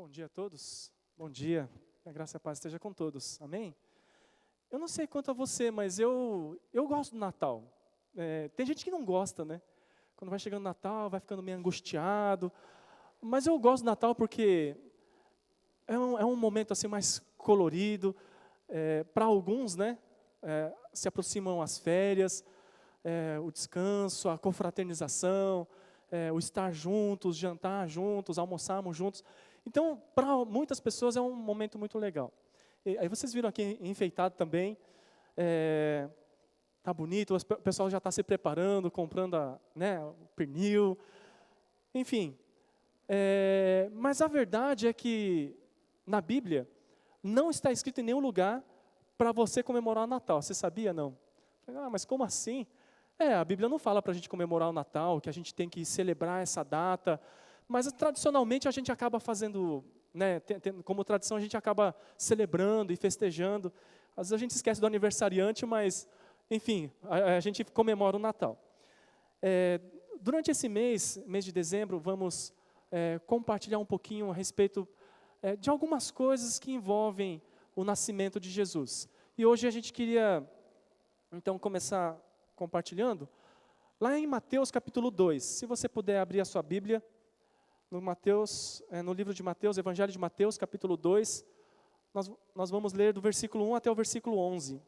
Bom dia a todos. Bom dia. Que a graça e a paz esteja com todos. Amém? Eu não sei quanto a você, mas eu gosto do Natal. Tem gente que não gosta, né? Quando vai chegando o Natal, vai ficando meio angustiado. Mas eu gosto do Natal porque é um momento assim mais colorido. Para alguns, né? Se aproximam as férias, o descanso, a confraternização, o estar juntos, jantar juntos, almoçarmos juntos. Então, para muitas pessoas é um momento muito legal. Aí vocês viram aqui enfeitado também. Tá bonito, o pessoal já está se preparando, comprando o pernil. Enfim. Mas a verdade é que na Bíblia não está escrito em nenhum lugar para você comemorar o Natal. Você sabia, não? Mas como assim? A Bíblia não fala para a gente comemorar o Natal, que a gente tem que celebrar essa data, mas tradicionalmente a gente acaba fazendo, né, como tradição a gente acaba celebrando e festejando. Às vezes a gente esquece do aniversariante, mas, enfim, a gente comemora o Natal. Durante esse mês de dezembro, vamos compartilhar um pouquinho a respeito de algumas coisas que envolvem o nascimento de Jesus. E hoje a gente queria, então, começar compartilhando, lá em Mateus capítulo 2, se você puder abrir a sua Bíblia, no livro de Mateus, Evangelho de Mateus, capítulo 2, nós vamos ler do versículo 1 até o versículo 11.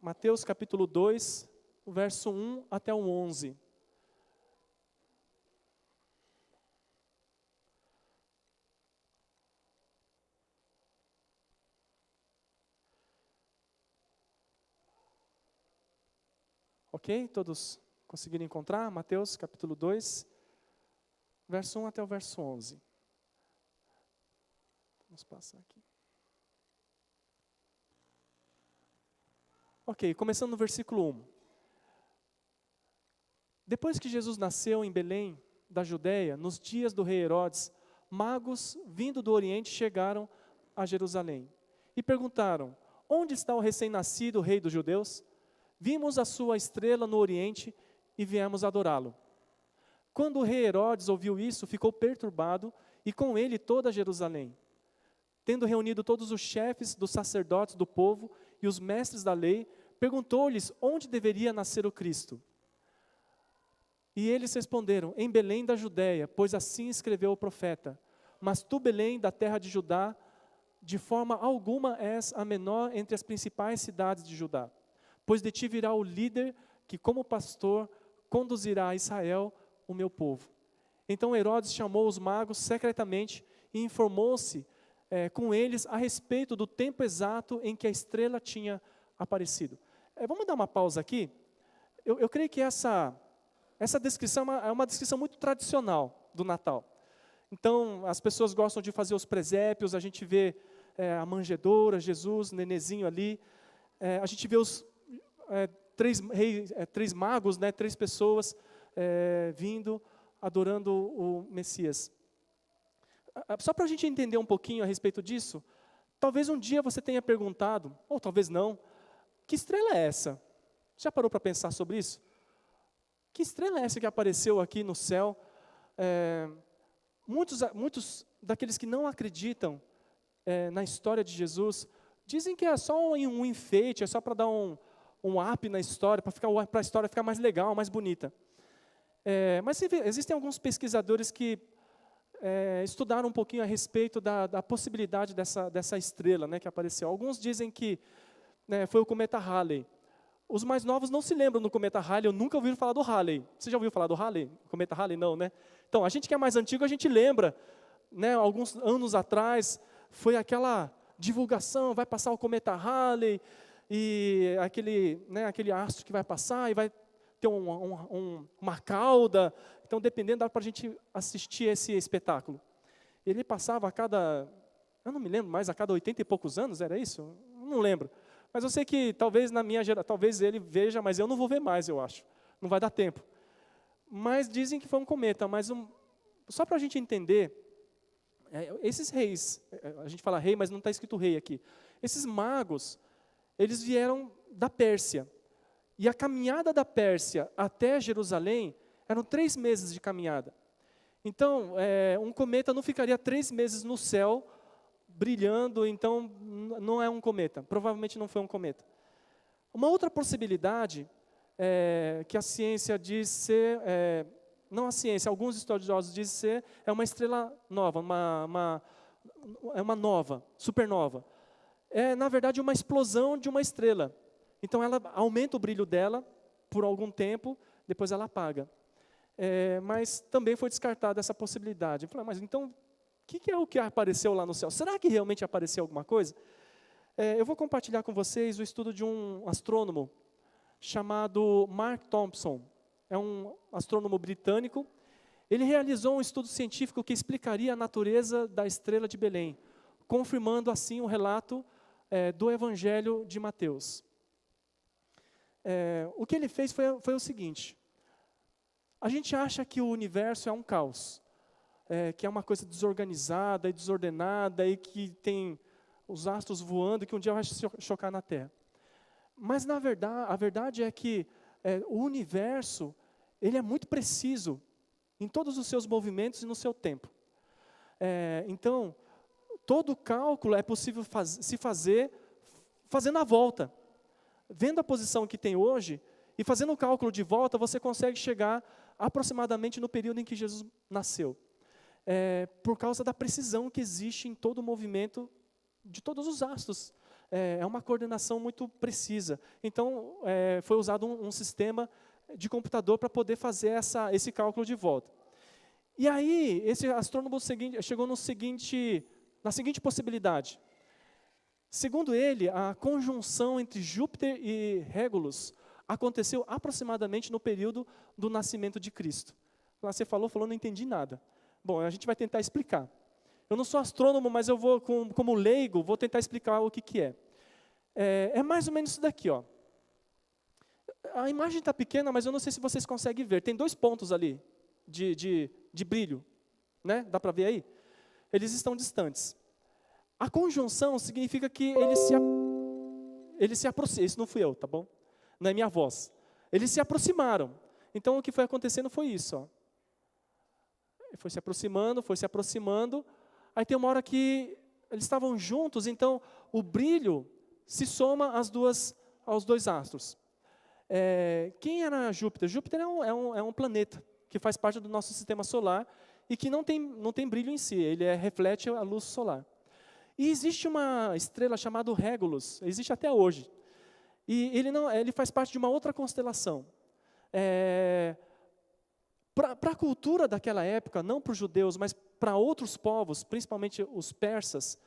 Mateus capítulo 2, o verso 1 até o 11. Ok? Todos conseguiram encontrar? Mateus capítulo 2, verso 1 até o verso 11. Vamos passar aqui. Ok, começando no versículo 1. Depois que Jesus nasceu em Belém, da Judéia, nos dias do rei Herodes, magos vindo do Oriente chegaram a Jerusalém e perguntaram: onde está o recém-nascido rei dos judeus? Vimos a sua estrela no Oriente e viemos adorá-lo. Quando o rei Herodes ouviu isso, ficou perturbado e com ele toda Jerusalém. Tendo reunido todos os chefes dos sacerdotes do povo e os mestres da lei, perguntou-lhes onde deveria nascer o Cristo. E eles responderam: em Belém da Judéia, pois assim escreveu o profeta. Mas tu, Belém, da terra de Judá, de forma alguma és a menor entre as principais cidades de Judá. Pois de ti virá o líder que, como pastor, conduzirá a Israel, o meu povo. Então Herodes chamou os magos secretamente e informou-se com eles a respeito do tempo exato em que a estrela tinha aparecido. Vamos dar uma pausa aqui? Eu creio que essa descrição é uma descrição muito tradicional do Natal. Então, as pessoas gostam de fazer os presépios, a gente vê a manjedoura, Jesus, nenezinho ali. A gente vê os três magos, né, 3 pessoas vindo, adorando o Messias. Só para a gente entender um pouquinho a respeito disso, talvez um dia você tenha perguntado, ou talvez não, que estrela é essa? Já parou para pensar sobre isso? Que estrela é essa que apareceu aqui no céu? Muitos daqueles que não acreditam na história de Jesus, dizem que é só um enfeite, é só para dar um up na história, para a história ficar mais legal, mais bonita. Mas existem alguns pesquisadores que estudaram um pouquinho a respeito da possibilidade dessa estrela, né, que apareceu. Alguns dizem que foi o cometa Halley. Os mais novos não se lembram do cometa Halley, eu nunca ouvi falar do Halley. Você já ouviu falar do Halley? Cometa Halley não, né? Então, a gente que é mais antigo, a gente lembra, né, alguns anos atrás, foi aquela divulgação, vai passar o cometa Halley, e aquele astro que vai passar, e vai ter uma cauda. Então, dependendo, dá para a gente assistir esse espetáculo. Ele passava eu não me lembro mais, a cada 80 e poucos anos, era isso? Não lembro. Mas eu sei que talvez talvez ele veja, mas eu não vou ver mais, eu acho. Não vai dar tempo. Mas dizem que foi um cometa. Só para a gente entender, esses reis, a gente fala rei, mas não está escrito rei aqui. Esses magos, eles vieram da Pérsia. E a caminhada da Pérsia até Jerusalém eram 3 meses de caminhada. Então, um cometa não ficaria 3 meses no céu brilhando, então não é um cometa. Provavelmente não foi um cometa. Uma outra possibilidade que a ciência diz ser, não a ciência, alguns estudiosos dizem ser, é uma estrela nova, é uma nova, supernova. É, na verdade, uma explosão de uma estrela. Então, ela aumenta o brilho dela por algum tempo, depois ela apaga. Mas também foi descartada essa possibilidade. Eu falei, mas então, o que é o que apareceu lá no céu? Será que realmente apareceu alguma coisa? Eu vou compartilhar com vocês o estudo de um astrônomo chamado Mark Thompson. É um astrônomo britânico. Ele realizou um estudo científico que explicaria a natureza da estrela de Belém, confirmando assim o relato do Evangelho de Mateus. O que ele fez foi o seguinte: a gente acha que o universo é um caos, que é uma coisa desorganizada e desordenada e que tem os astros voando e que um dia vai chocar na Terra. Mas na verdade, a verdade é que o universo ele é muito preciso em todos os seus movimentos e no seu tempo. Então, todo cálculo é possível se fazer fazendo a volta. Vendo a posição que tem hoje e fazendo o cálculo de volta, você consegue chegar aproximadamente no período em que Jesus nasceu. Por causa da precisão que existe em todo o movimento de todos os astros. É uma coordenação muito precisa. Então, foi usado um sistema de computador para poder fazer esse cálculo de volta. E aí, esse astrônomo chegou na seguinte possibilidade. Segundo ele, a conjunção entre Júpiter e Régulus aconteceu aproximadamente no período do nascimento de Cristo. Lá você falou, não entendi nada. Bom, a gente vai tentar explicar. Eu não sou astrônomo, mas eu vou, como leigo, vou tentar explicar o que é. É mais ou menos isso daqui, ó. A imagem está pequena, mas eu não sei se vocês conseguem ver. Tem 2 pontos ali de brilho, né? Dá para ver aí? Eles estão distantes. A conjunção significa que eles se aproximam. Isso não fui eu, tá bom? Não é minha voz. Eles se aproximaram. Então, o que foi acontecendo foi isso. Ó. Foi se aproximando. Aí tem uma hora que eles estavam juntos, então o brilho se soma aos 2 astros. Quem era Júpiter? Júpiter é um planeta que faz parte do nosso sistema solar e que não tem brilho em si. Ele reflete a luz solar. E existe uma estrela chamada Régulus, existe até hoje. E ele faz parte de uma outra constelação. Para a cultura daquela época, não para os judeus, mas para outros povos, principalmente os persas,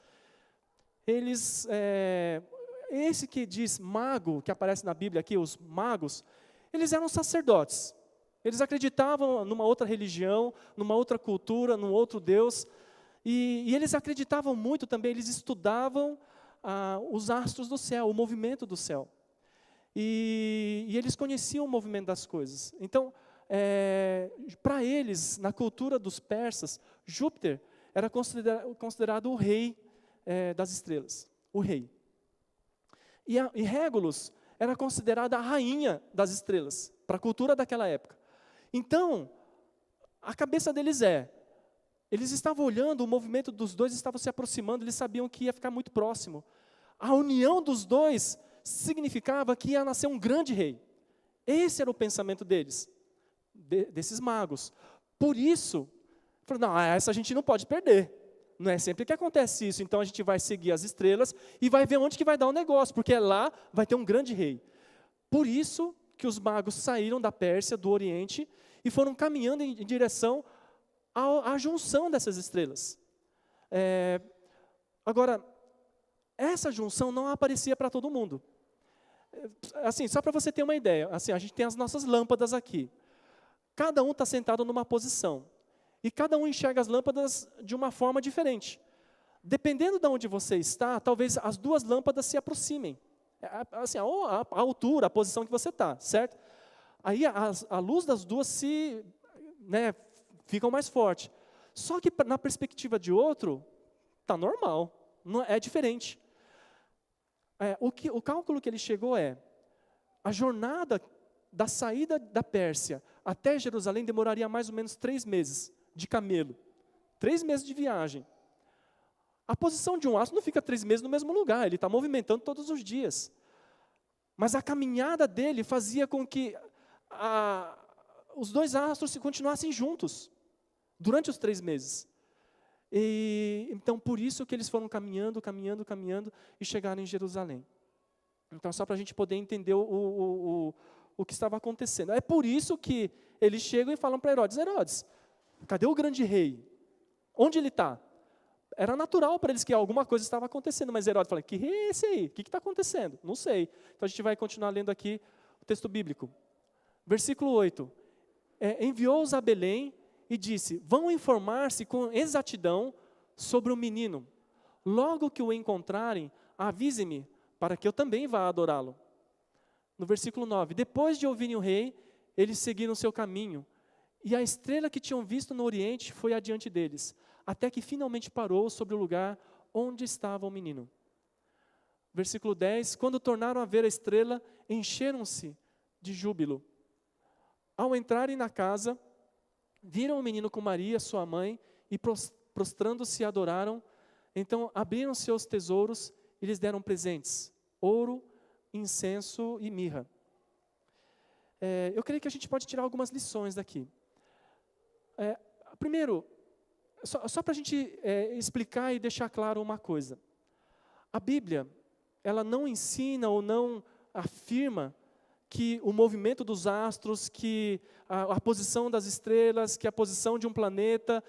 esse que diz mago, que aparece na Bíblia aqui, os magos, eles eram sacerdotes. Eles acreditavam numa outra religião, numa outra cultura, num outro Deus. E eles acreditavam muito também, eles estudavam os astros do céu, o movimento do céu. E eles conheciam o movimento das coisas. Então, para eles, na cultura dos persas, Júpiter era considerado o rei das estrelas, o rei. E Régulus era considerada a rainha das estrelas, para a cultura daquela época. Então, a cabeça deles eles estavam olhando, o movimento dos 2 estava se aproximando, eles sabiam que ia ficar muito próximo. A união dos 2 significava que ia nascer um grande rei. Esse era o pensamento deles, desses magos. Por isso, falaram, não, essa a gente não pode perder. Não é sempre que acontece isso, então a gente vai seguir as estrelas e vai ver onde que vai dar o negócio, porque lá vai ter um grande rei. Por isso que os magos saíram da Pérsia, do Oriente, e foram caminhando em direção à junção dessas estrelas. Agora, essa junção não aparecia para todo mundo. Assim, só para você ter uma ideia, assim, a gente tem as nossas lâmpadas aqui. Cada um está sentado numa posição. E cada um enxerga as lâmpadas de uma forma diferente. Dependendo de onde você está, talvez as 2 lâmpadas se aproximem. Assim, a altura, a posição que você está, certo? Aí a luz das 2 ficam mais forte. Só que na perspectiva de outro, está normal, não é diferente. O cálculo que ele chegou a jornada da saída da Pérsia até Jerusalém demoraria mais ou menos 3 meses de camelo. 3 meses de viagem. A posição de um astro não fica 3 meses no mesmo lugar, ele está movimentando todos os dias. Mas a caminhada dele fazia com que os 2 astros continuassem juntos durante os 3 meses. E, então, por isso que eles foram caminhando e chegaram em Jerusalém. Então, só para a gente poder entender o que estava acontecendo. É por isso que eles chegam e falam para Herodes: Herodes, cadê o grande rei? Onde ele está? Era natural para eles que alguma coisa estava acontecendo, mas Herodes fala: que rei é esse aí? O que está acontecendo? Não sei. Então a gente vai continuar lendo aqui o texto bíblico. Versículo 8. Enviou-os a Belém e disse: vão informar-se com exatidão sobre o menino. Logo que o encontrarem, avise-me, para que eu também vá adorá-lo. No versículo 9. Depois de ouvirem o rei, eles seguiram seu caminho, e a estrela que tinham visto no oriente foi adiante deles, até que finalmente parou sobre o lugar onde estava o menino. Versículo 10, quando tornaram a ver a estrela, encheram-se de júbilo. Ao entrarem na casa, viram o menino com Maria, sua mãe, e prostrando-se adoraram. Então abriram seus tesouros e lhes deram presentes: ouro, incenso e mirra. Eu creio que a gente pode tirar algumas lições daqui. Primeiro, só para a gente explicar e deixar claro uma coisa. A Bíblia, ela não ensina ou não afirma que o movimento dos astros, que a posição das estrelas, que a posição de um planeta,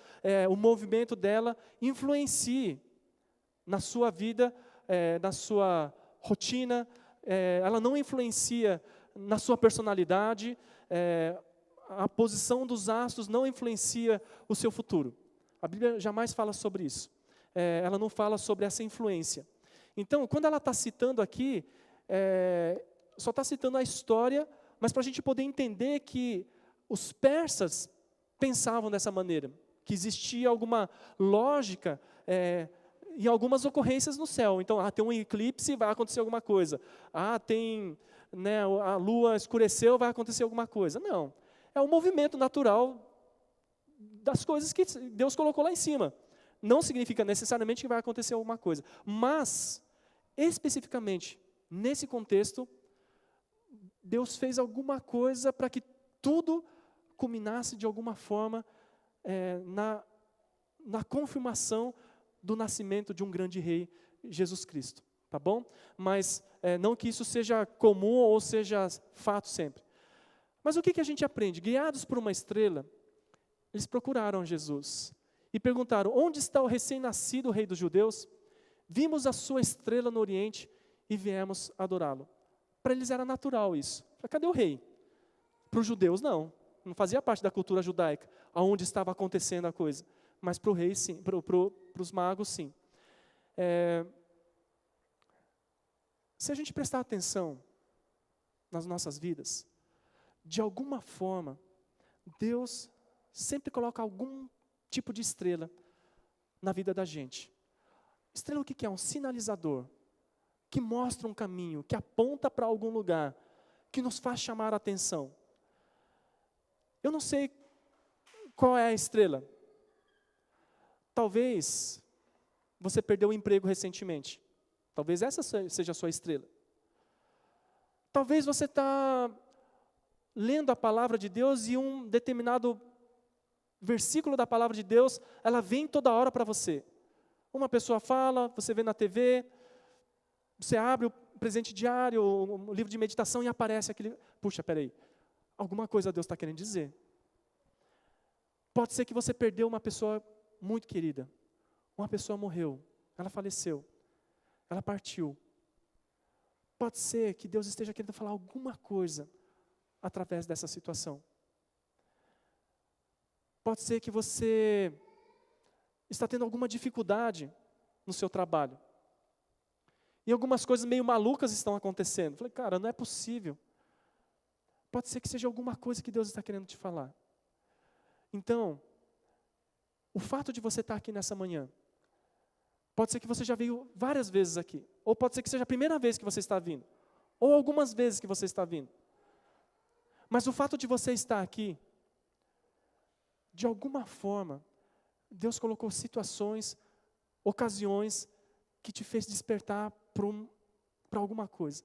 o movimento dela, influencie na sua vida, na sua rotina, ela não influencia na sua personalidade, a posição dos astros não influencia o seu futuro. A Bíblia jamais fala sobre isso. Ela não fala sobre essa influência. Então, quando ela está citando aqui, só está citando a história, mas para a gente poder entender que os persas pensavam dessa maneira, que existia alguma lógica em algumas ocorrências no céu. Então, tem um eclipse, vai acontecer alguma coisa. A lua escureceu, vai acontecer alguma coisa. Não, é um movimento natural das coisas que Deus colocou lá em cima. Não significa necessariamente que vai acontecer alguma coisa. Mas, especificamente, nesse contexto, Deus fez alguma coisa para que tudo culminasse de alguma forma na confirmação do nascimento de um grande rei, Jesus Cristo. Tá bom? Mas não que isso seja comum ou seja fato sempre. Mas o que a gente aprende? Guiados por uma estrela, eles procuraram Jesus e perguntaram: onde está o recém-nascido rei dos judeus? Vimos a sua estrela no oriente e viemos adorá-lo. Para eles era natural isso. Cadê o rei? Para os judeus não fazia parte da cultura judaica, aonde estava acontecendo a coisa. Mas para o rei sim, para os magos sim. Se a gente prestar atenção nas nossas vidas, de alguma forma, Deus sempre coloca algum tipo de estrela na vida da gente. Estrela o que é? Um sinalizador, que mostra um caminho, que aponta para algum lugar, que nos faz chamar a atenção. Eu não sei qual é a estrela. Talvez você perdeu o emprego recentemente. Talvez essa seja a sua estrela. Talvez você está lendo a palavra de Deus e um determinado versículo da palavra de Deus, ela vem toda hora para você. Uma pessoa fala, você vê na TV, você abre o presente diário, o livro de meditação e aparece aquele... Puxa, peraí, alguma coisa Deus está querendo dizer. Pode ser que você perdeu uma pessoa muito querida. Uma pessoa morreu, ela faleceu, ela partiu. Pode ser que Deus esteja querendo falar alguma coisa através dessa situação. Pode ser que você está tendo alguma dificuldade no seu trabalho. E algumas coisas meio malucas estão acontecendo. Falei, cara, não é possível. Pode ser que seja alguma coisa que Deus está querendo te falar. Então, o fato de você estar aqui nessa manhã, pode ser que você já veio várias vezes aqui. Ou pode ser que seja a primeira vez que você está vindo. Ou algumas vezes que você está vindo. Mas o fato de você estar aqui, de alguma forma, Deus colocou situações, ocasiões que te fez despertar para alguma coisa.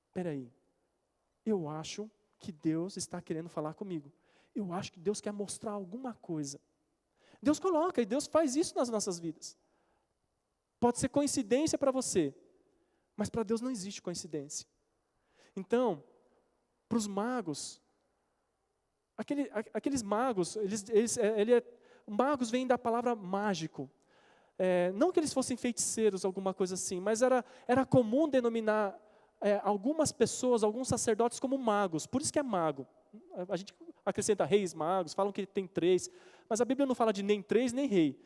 Espera aí, eu acho que Deus está querendo falar comigo. Eu acho que Deus quer mostrar alguma coisa. Deus coloca e Deus faz isso nas nossas vidas. Pode ser coincidência para você, mas para Deus não existe coincidência. Então, para os magos, aqueles magos, magos vêm da palavra mágico. Não que eles fossem feiticeiros, alguma coisa assim, mas era comum denominar algumas pessoas, alguns sacerdotes como magos, por isso que é mago. A gente acrescenta reis magos, falam que tem 3, mas a Bíblia não fala de nem 3, nem rei.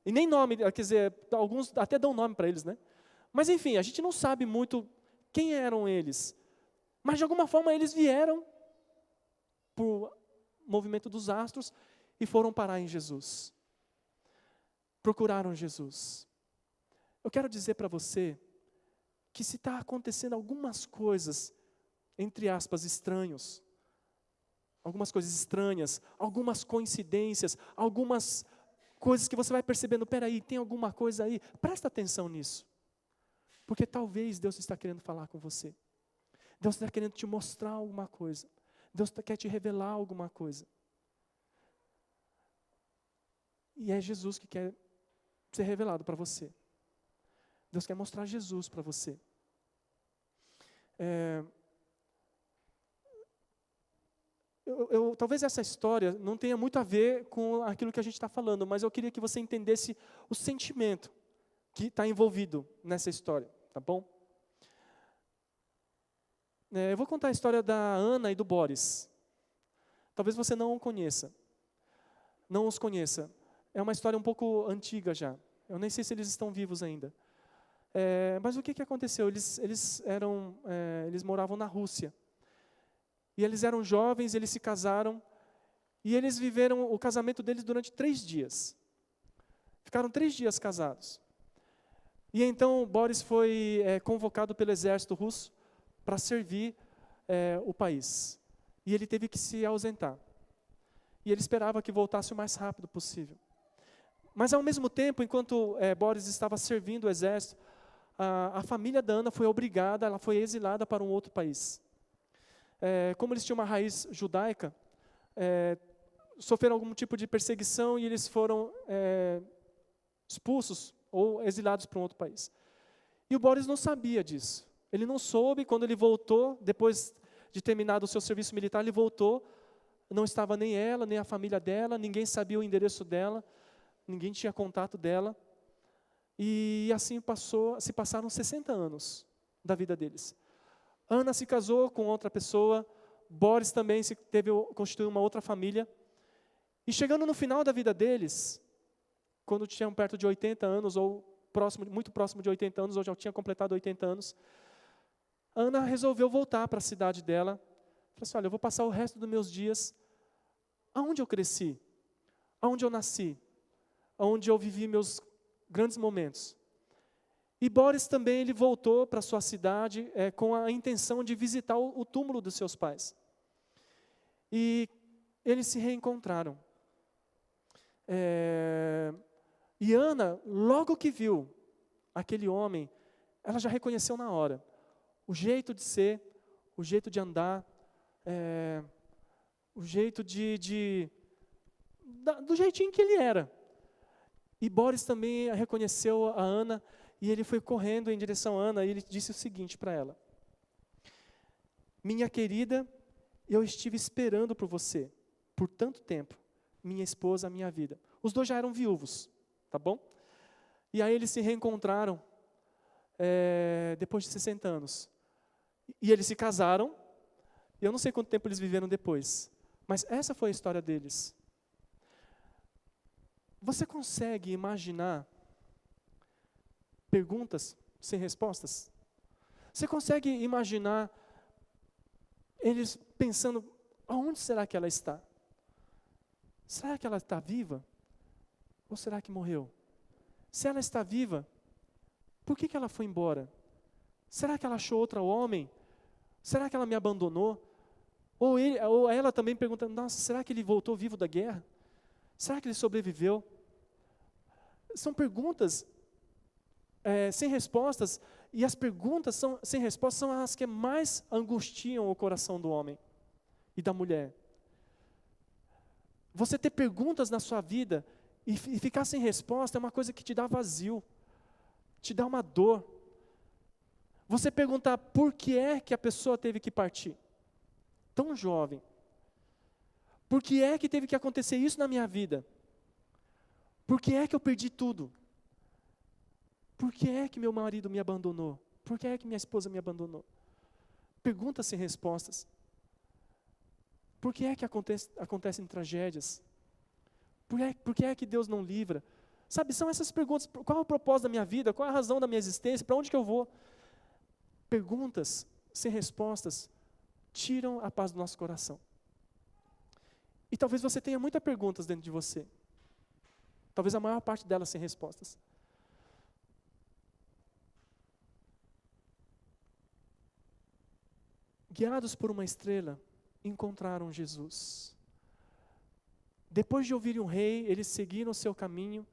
E nem nome, quer dizer, alguns até dão nome para eles, né? Mas enfim, a gente não sabe muito quem eram eles. Mas de alguma forma eles vieram por movimento dos astros e foram parar em Jesus. Procuraram Jesus. Eu quero dizer para você que se está acontecendo algumas coisas, entre aspas, estranhas, algumas coincidências, algumas coisas que você vai percebendo, peraí, tem alguma coisa aí, presta atenção nisso. Porque talvez Deus está querendo falar com você. Deus está querendo te mostrar alguma coisa. Deus quer te revelar alguma coisa. E é Jesus que quer ser revelado para você. Deus quer mostrar Jesus para você. Talvez essa história não tenha muito a ver com aquilo que a gente está falando, mas eu queria que você entendesse o sentimento que está envolvido nessa história, tá bom? Eu vou contar a história da Ana e do Boris. Talvez você não os conheça. É uma história um pouco antiga já. Eu nem sei se eles estão vivos ainda. Mas o que aconteceu? Eles moravam na Rússia. E eles eram jovens, eles se casaram, e eles viveram o casamento deles durante 3 dias. Ficaram 3 dias casados. E então Boris foi convocado pelo exército russo para servir o país. E ele teve que se ausentar. E ele esperava que voltasse o mais rápido possível. Mas ao mesmo tempo, enquanto Boris estava servindo o exército, a família da Ana foi obrigada, ela foi exilada para um outro país. Como eles tinham uma raiz judaica, sofreram algum tipo de perseguição e eles foram expulsos ou exilados para um outro país. E o Boris não sabia disso. Ele não soube, quando ele voltou, depois de terminado o seu serviço militar, ele voltou, não estava nem ela, nem a família dela, ninguém sabia o endereço dela, ninguém tinha contato dela. E assim se passaram 60 anos da vida deles. Ana se casou com outra pessoa, Boris também constituiu uma outra família. E chegando no final da vida deles, quando tinham perto de 80 anos, ou muito próximo de 80 anos, ou já tinha completado 80 anos, Ana resolveu voltar para a cidade dela. Falou assim, olha, eu vou passar o resto dos meus dias aonde eu cresci, aonde eu nasci, aonde eu vivi meus grandes momentos. E Boris também ele voltou para sua cidade com a intenção de visitar o túmulo dos seus pais. E eles se reencontraram. E Ana, logo que viu aquele homem, ela já reconheceu na hora. O jeito de ser, o jeito de andar, o jeito do jeitinho que ele era. E Boris também reconheceu a Ana, e ele foi correndo em direção a Ana, e ele disse o seguinte para ela: minha querida, eu estive esperando por você, por tanto tempo, minha esposa, minha vida. Os dois já eram viúvos, tá bom? E aí eles se reencontraram, depois de 60 anos. E eles se casaram, e eu não sei quanto tempo eles viveram depois, mas essa foi a história deles. Você consegue imaginar perguntas sem respostas? Você consegue imaginar eles pensando, aonde será que ela está? Será que ela está viva? Ou será que morreu? Se ela está viva, por que ela foi embora? Será que ela achou outro homem? Será que ela me abandonou? Ou ela também pergunta, nossa, será que ele voltou vivo da guerra? Será que ele sobreviveu? São perguntas sem respostas, e as perguntas sem respostas são as que mais angustiam o coração do homem e da mulher. Você ter perguntas na sua vida e ficar sem resposta é uma coisa que te dá vazio, te dá uma dor. Você perguntar por que é que a pessoa teve que partir, tão jovem. Por que é que teve que acontecer isso na minha vida? Por que é que eu perdi tudo? Por que é que meu marido me abandonou? Por que é que minha esposa me abandonou? Perguntas sem respostas. Por que é que acontecem tragédias? Por que é que Deus não livra? Sabe, são essas perguntas. Qual é o propósito da minha vida? Qual é a razão da minha existência? Para onde que eu vou? Perguntas sem respostas tiram a paz do nosso coração. E talvez você tenha muitas perguntas dentro de você. Talvez a maior parte delas sem respostas. Guiados por uma estrela, encontraram Jesus. Depois de ouvirem um rei, eles seguiram o seu caminho,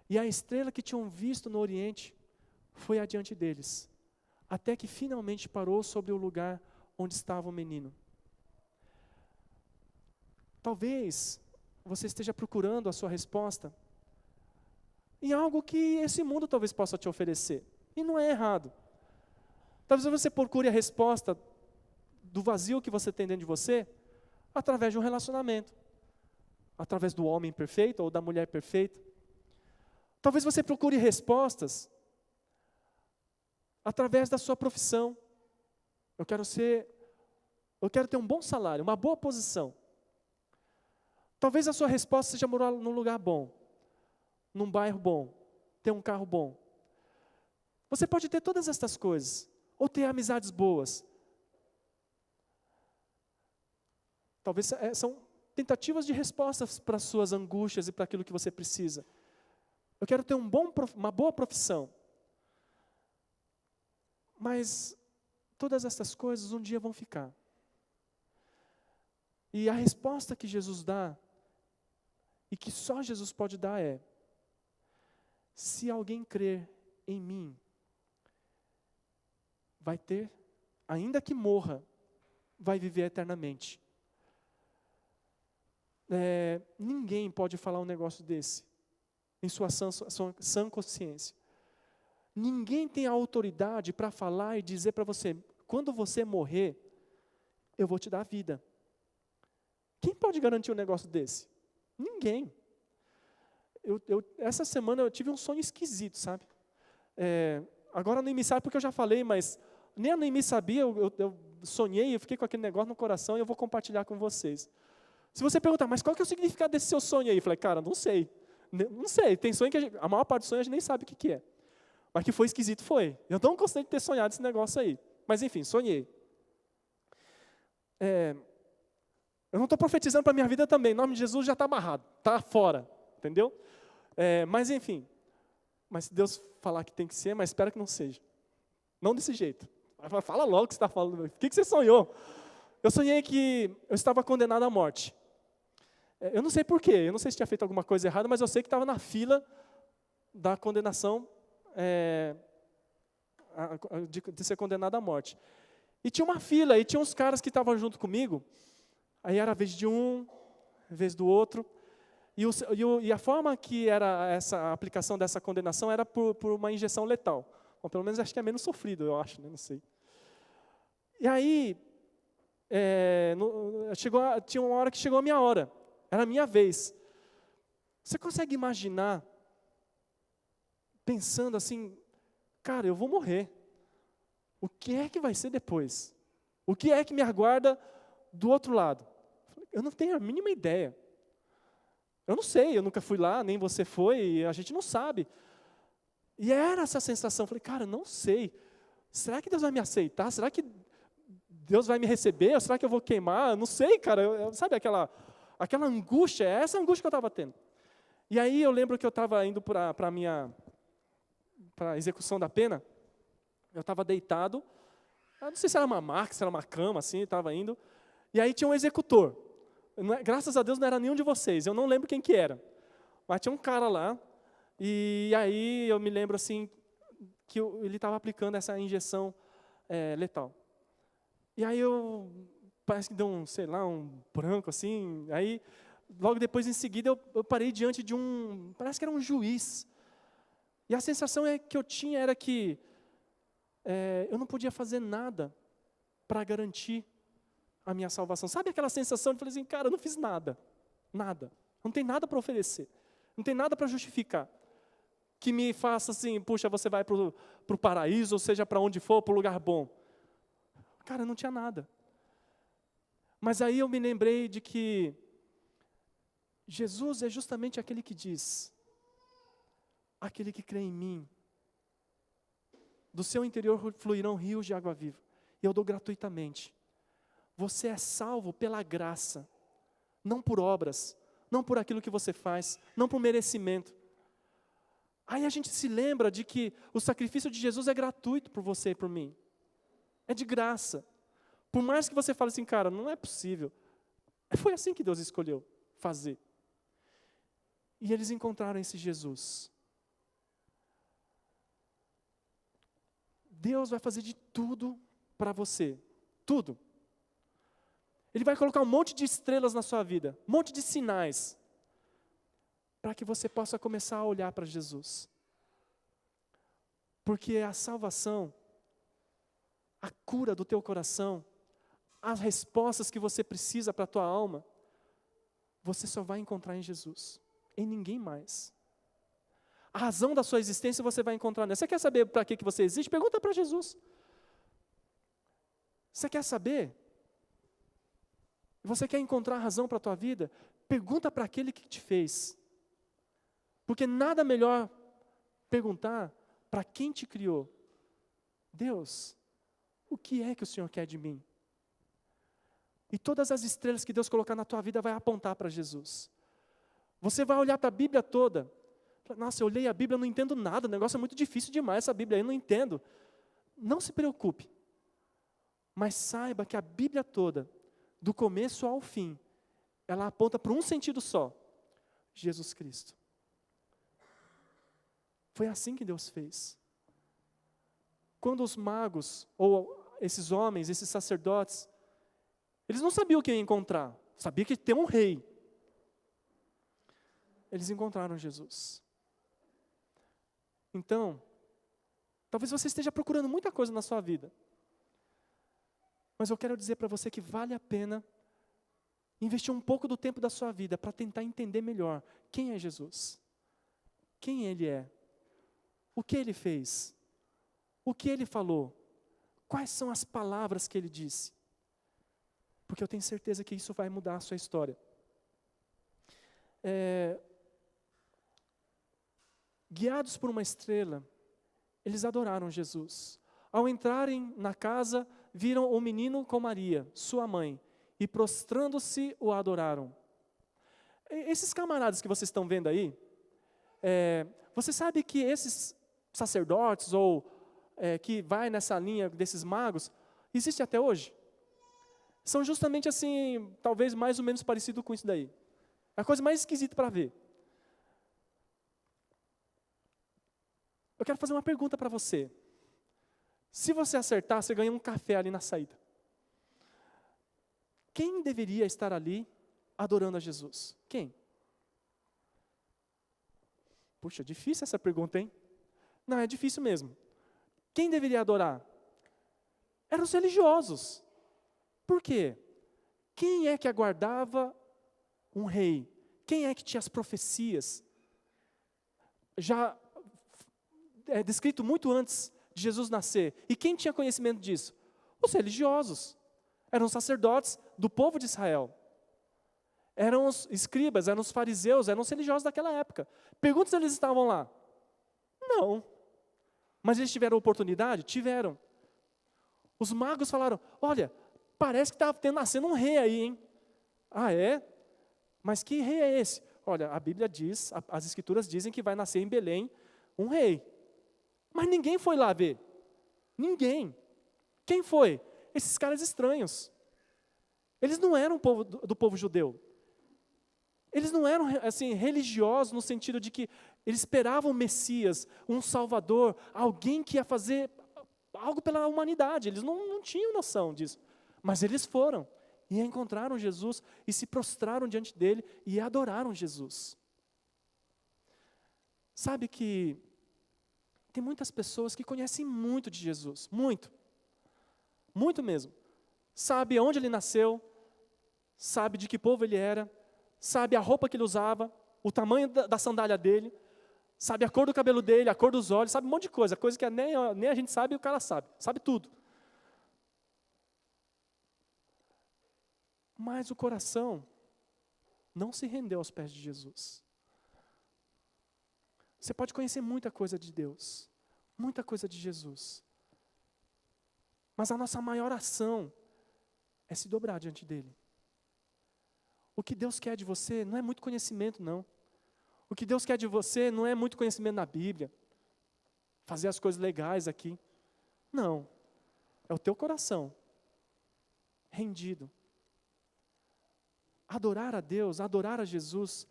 e a estrela que tinham visto no Oriente foi adiante deles, até que finalmente parou sobre o lugar onde estava o menino. Talvez você esteja procurando a sua resposta em algo que esse mundo talvez possa te oferecer. E não é errado. Talvez você procure a resposta do vazio que você tem dentro de você através de um relacionamento. Através do homem perfeito ou da mulher perfeita. Talvez você procure respostas através da sua profissão. Eu quero ter um bom salário, uma boa posição. Talvez a sua resposta seja morar num lugar bom, num bairro bom, ter um carro bom. Você pode ter todas estas coisas, ou ter amizades boas. Talvez são tentativas de respostas para as suas angústias e para aquilo que você precisa. Eu quero ter uma boa profissão. Mas todas essas coisas um dia vão ficar. E a resposta que Jesus dá, e que só Jesus pode dar é: se alguém crer em mim, vai ter, ainda que morra, vai viver eternamente. Ninguém pode falar um negócio desse, em sua sã consciência. Ninguém tem a autoridade para falar e dizer para você: quando você morrer, eu vou te dar vida. Quem pode garantir um negócio desse? Ninguém. Essa semana eu tive um sonho esquisito, sabe? Agora a Noemi sabe porque eu já falei, mas nem a Noemi sabia, eu sonhei, eu fiquei com aquele negócio no coração e eu vou compartilhar com vocês. Se você perguntar, mas qual que é o significado desse seu sonho aí? Eu falei, cara, não sei. Não sei, tem sonho que a maior parte dos sonhos a gente nem sabe o que é. Mas que foi esquisito, foi. Eu não gostei de ter sonhado esse negócio aí. Mas enfim, sonhei. Eu não estou profetizando para a minha vida também. Em nome de Jesus já está amarrado, está fora. Entendeu? Mas enfim. Mas se Deus falar que tem que ser, mas espero que não seja. Não desse jeito. Fala logo o que você está falando. O que você sonhou? Eu sonhei que eu estava condenado à morte. Eu não sei porquê. Eu não sei se tinha feito alguma coisa errada, mas eu sei que estava na fila da condenação, de ser condenado à morte. E tinha uma fila, e tinha uns caras que estavam junto comigo. Aí era a vez de um, a vez do outro. E a forma que era a aplicação dessa condenação era por uma injeção letal. Bom, pelo menos acho que é menos sofrido, eu acho, né? Não sei. E aí, tinha uma hora que chegou a minha hora. Era a minha vez. Você consegue imaginar, pensando assim, cara, eu vou morrer. O que é que vai ser depois? O que é que me aguarda do outro lado? Eu não tenho a mínima ideia. Eu não sei, eu nunca fui lá, nem você foi, a gente não sabe. E era essa sensação, falei, cara, não sei. Será que Deus vai me aceitar? Será que Deus vai me receber? Ou será que eu vou queimar? Não sei, cara. Sabe aquela angústia? É essa angústia que eu estava tendo. E aí eu lembro que eu estava indo para a execução da pena. Eu estava deitado. Eu não sei se era uma maca, se era uma cama, assim, estava indo. E aí tinha um executor. Graças a Deus não era nenhum de vocês, eu não lembro quem que era. Mas tinha um cara lá, e aí eu me lembro assim, que ele estava aplicando essa injeção letal. E aí parece que deu um branco assim, aí logo depois em seguida eu parei diante de parece que era um juiz. E a sensação que eu tinha era que eu não podia fazer nada para garantir a minha salvação. Sabe aquela sensação de falar assim, cara, eu não fiz nada, não tem nada para oferecer, não tem nada para justificar, que me faça assim, puxa, você vai para o paraíso, ou seja, para onde for, para o lugar bom. Cara, não tinha nada. Mas aí eu me lembrei de que Jesus é justamente aquele que diz, aquele que crê em mim, do seu interior fluirão rios de água viva, e eu dou gratuitamente. Você é salvo pela graça, não por obras, não por aquilo que você faz, não por merecimento. Aí a gente se lembra de que o sacrifício de Jesus é gratuito por você e por mim. É de graça. Por mais que você fale assim, cara, não é possível. Foi assim que Deus escolheu fazer. E eles encontraram esse Jesus. Deus vai fazer de tudo para você. Tudo. Ele vai colocar um monte de estrelas na sua vida, um monte de sinais, para que você possa começar a olhar para Jesus. Porque a salvação, a cura do teu coração, as respostas que você precisa para a tua alma, você só vai encontrar em Jesus, em ninguém mais. A razão da sua existência você vai encontrar nela. Você quer saber para que você existe? Pergunta para Jesus. Você quer saber? Você quer encontrar a razão para a tua vida? Pergunta para aquele que te fez. Porque nada melhor perguntar para quem te criou. Deus, o que é que o Senhor quer de mim? E todas as estrelas que Deus colocar na tua vida vai apontar para Jesus. Você vai olhar para a Bíblia toda. Nossa, eu leio a Bíblia, eu não entendo nada, o negócio é muito difícil demais, essa Bíblia aí eu não entendo. Não se preocupe. Mas saiba que a Bíblia toda, do começo ao fim, ela aponta para um sentido só: Jesus Cristo. Foi assim que Deus fez. Quando os magos, ou esses homens, esses sacerdotes, eles não sabiam o que ia encontrar, sabia que tem um rei. Eles encontraram Jesus. Então, talvez você esteja procurando muita coisa na sua vida, mas eu quero dizer para você que vale a pena investir um pouco do tempo da sua vida para tentar entender melhor quem é Jesus, quem Ele é, o que Ele fez, o que Ele falou, quais são as palavras que Ele disse, porque eu tenho certeza que isso vai mudar a sua história. Guiados por uma estrela, eles adoraram Jesus. Ao entrarem na casa, viram o menino com Maria, sua mãe, e prostrando-se o adoraram. Esses camaradas que vocês estão vendo aí, você sabe que esses sacerdotes, ou que vai nessa linha desses magos, existem até hoje? São justamente assim, talvez mais ou menos parecido com isso daí. É a coisa mais esquisita para ver. Eu quero fazer uma pergunta para você. Se você acertar, você ganha um café ali na saída. Quem deveria estar ali adorando a Jesus? Quem? Puxa, difícil essa pergunta, hein? Não, é difícil mesmo. Quem deveria adorar? Eram os religiosos. Por quê? Quem é que aguardava um rei? Quem é que tinha as profecias? Já é descrito muito antes de Jesus nascer. E quem tinha conhecimento disso? Os religiosos. Eram os sacerdotes do povo de Israel. Eram os escribas, eram os fariseus, eram os religiosos daquela época. Pergunta se eles estavam lá. Não. Mas eles tiveram oportunidade? Tiveram. Os magos falaram, olha, parece que está nascendo um rei aí, hein? Ah, é? Mas que rei é esse? Olha, a Bíblia diz, as escrituras dizem que vai nascer em Belém um rei. Mas ninguém foi lá ver. Ninguém. Quem foi? Esses caras estranhos. Eles não eram do povo judeu. Eles não eram assim, religiosos no sentido de que eles esperavam o Messias, um Salvador, alguém que ia fazer algo pela humanidade. Eles não tinham noção disso. Mas eles foram e encontraram Jesus e se prostraram diante dele e adoraram Jesus. Sabe que tem muitas pessoas que conhecem muito de Jesus, muito mesmo. Sabe onde ele nasceu, sabe de que povo ele era, sabe a roupa que ele usava, o tamanho da sandália dele, sabe a cor do cabelo dele, a cor dos olhos, sabe um monte de coisa que nem a gente sabe e o cara sabe tudo. Mas o coração não se rendeu aos pés de Jesus. Você pode conhecer muita coisa de Deus, muita coisa de Jesus, mas a nossa maior ação é se dobrar diante dele. O que Deus quer de você não é muito conhecimento, não. O que Deus quer de você não é muito conhecimento na Bíblia, fazer as coisas legais aqui. Não, é o teu coração rendido. Adorar a Deus, adorar a Jesus,